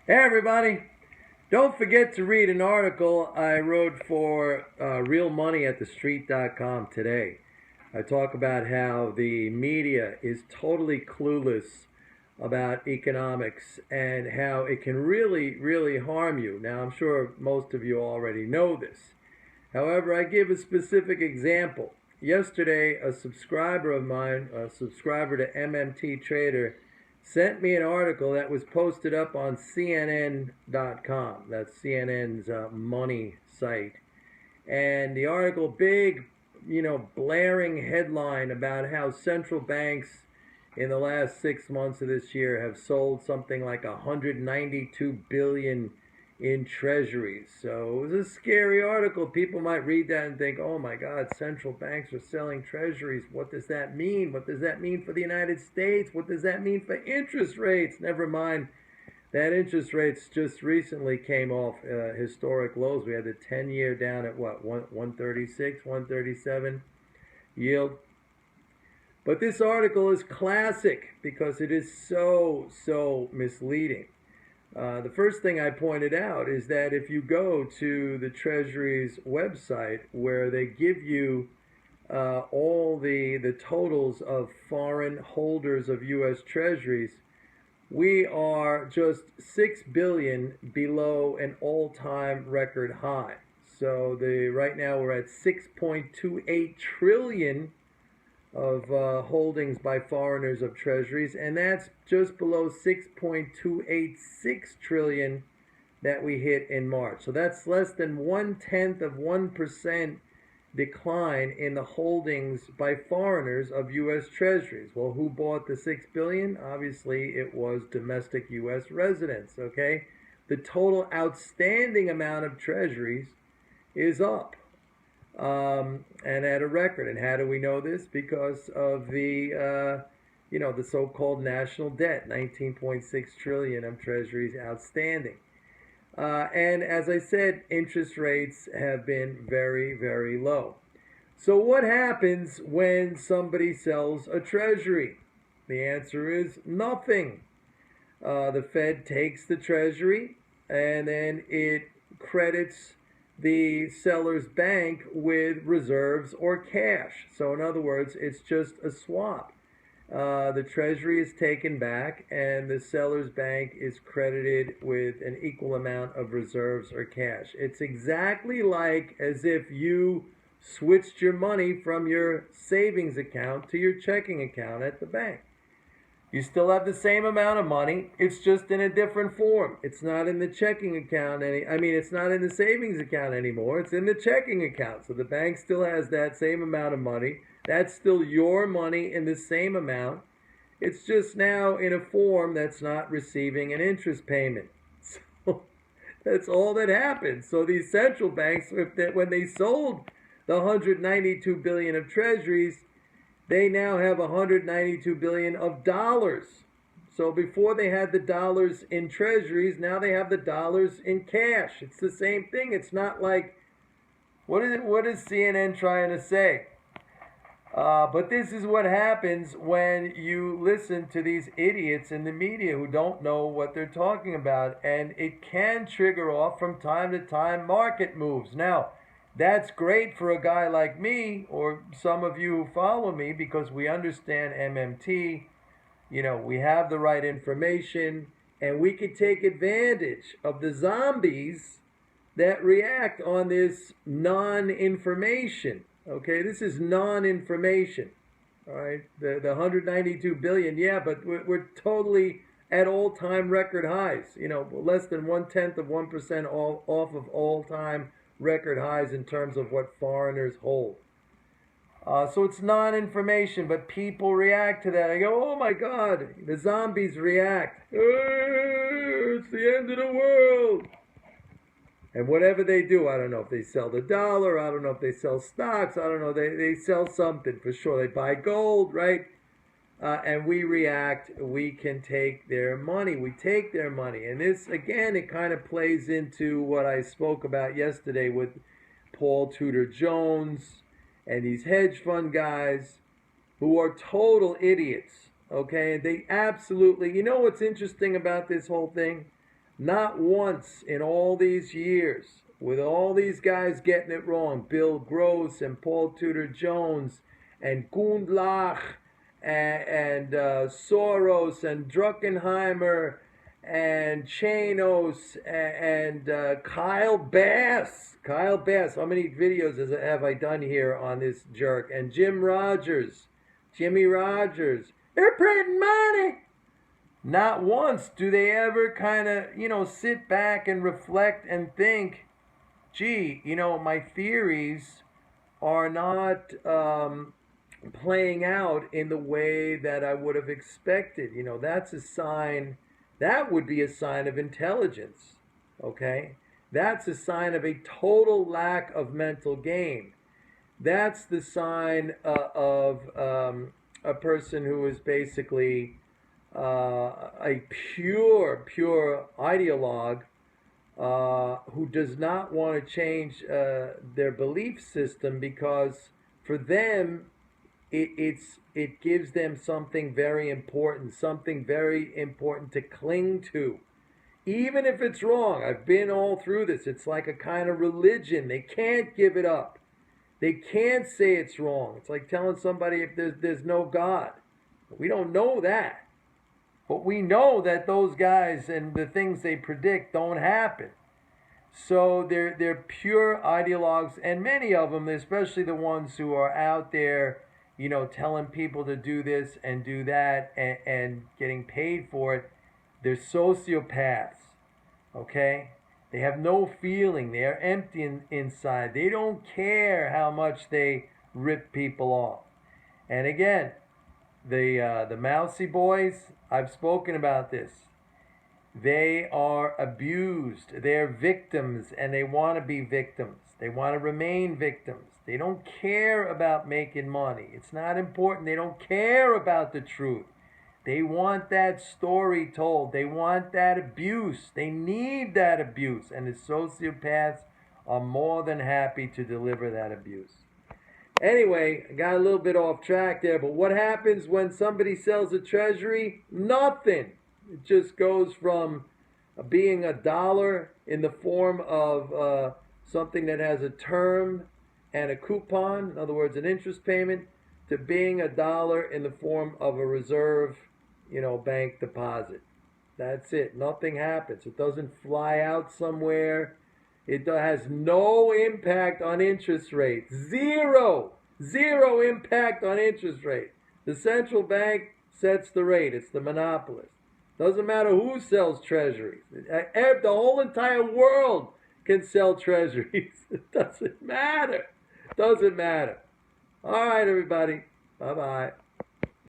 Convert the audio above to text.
Hey everybody! Don't forget to read an article I wrote for realmoneyatthestreet.com today. I talk about how the media is totally clueless about economics and how it can really harm you. Now, I'm sure most of you already know this. However, I give a specific example. Yesterday, a subscriber of mine, a subscriber to MMT Trader, sent me an article that was posted up on CNN.com. That's CNN's money site. And the article, big, blaring headline about how central banks in the last 6 months of this year have sold something like 192 billion in treasuries. So it was a scary article. People might read that and think, oh my God, central banks are selling treasuries. What does that mean? What does that mean for the United States? What does that mean for interest rates? Never mind that interest rates just recently came off historic lows. We had the 10-year down at what, 136, 137 yield. But this article is classic because it is so misleading. The first thing I pointed out is that if you go to the Treasury's website where they give you all the totals of foreign holders of US Treasuries, we are just 6 billion below an all-time record high. So right now we're at 6.28 trillion of holdings by foreigners of treasuries, and that's just below 6.286 trillion that we hit in March. So that's less than 1/10 of 1% decline in the holdings by foreigners of U.S. treasuries. Well, who bought the 6 billion? Obviously, it was domestic U.S. residents, okay? The total outstanding amount of treasuries is up. And at a record. And how do we know this? Because of the so-called national debt, 19.6 trillion of treasuries outstanding. And as I said, interest rates have been very low. So what happens when somebody sells a treasury? The answer is nothing. The Fed takes the treasury and then it credits the seller's bank with reserves or cash. So in other words, it's just a swap. The treasury is taken back and the seller's bank is credited with an equal amount of reserves or cash. It's exactly like as if you switched your money from your savings account to your checking account at the bank. You still have the same amount of money. It's just in a different form. It's not in the checking account it's not in the savings account anymore. It's in the checking account. So the bank still has that same amount of money. That's still your money in the same amount. It's just now in a form that's not receiving an interest payment. So that's all that happened. So these central banks, when they sold the 192 billion of treasuries, they now have 192 billion of dollars. So before they had the dollars in treasuries, now they have the dollars in cash. It's the same thing. It's not like, what is CNN trying to say? But this is what happens when you listen to these idiots in the media who don't know what they're talking about. And it can trigger off from time to time market moves. Now, that's great for a guy like me or some of you who follow me because we understand MMT. We have the right information and we can take advantage of the zombies that react on this non-information. Okay, this is non-information. All right, the 192 billion, yeah, but we're totally at all-time record highs. Less than 1/10 of 1% off of all-time record highs in terms of what foreigners hold. So it's non-information, but people react to that. I go, oh my God, the zombies react. It's the end of the world. And whatever they do, I don't know if they sell the dollar, I don't know if they sell stocks, I don't know, they sell something for sure. They buy gold, right? And we react, we can take their money. We take their money. And this, again, it kind of plays into what I spoke about yesterday with Paul Tudor Jones and these hedge fund guys who are total idiots, okay? They absolutely, you know what's interesting about this whole thing? Not once in all these years, with all these guys getting it wrong, Bill Gross and Paul Tudor Jones and Gundlach and Soros and Druckenheimer and Chanos and Kyle Bass. Kyle Bass, how many videos have I done here on this jerk? And Jimmy Rogers. They're printing money. Not once do they ever kind of, sit back and reflect and think, gee, my theories are not playing out in the way that I would have expected. That's a sign, that would be a sign of intelligence, okay? That's a sign of a total lack of mental game. That's the sign of a person who is basically a pure ideologue who does not want to change their belief system, because for them it gives them something very important to cling to, even if it's wrong. I've been all through this. It's like a kind of religion. They can't give it up. They can't say it's wrong. It's like telling somebody if there's no God. We don't know that. But we know that those guys and the things they predict don't happen. So they're pure ideologues, and many of them, especially the ones who are out there, telling people to do this and do that and getting paid for it, they're sociopaths, okay? They have no feeling. They are empty inside. They don't care how much they rip people off. And again, the mousy boys, I've spoken about this. They are abused. They're victims, and they want to be victims. They want to remain victims. They don't care about making money. It's not important. They don't care about the truth. They want that story told. They want that abuse. They need that abuse. And the sociopaths are more than happy to deliver that abuse. Anyway, I got a little bit off track there, but what happens when somebody sells a treasury? Nothing. It just goes from being $1 in the form of something that has a term and a coupon, in other words, an interest payment, to being $1 in the form of a reserve, bank deposit. That's it. Nothing happens. It doesn't fly out somewhere. It has no impact on interest rates. Zero impact on interest rate. The central bank sets the rate. It's the monopolist. Doesn't matter who sells treasuries. The whole entire world can sell treasuries. It doesn't matter. All right, everybody. Bye-bye.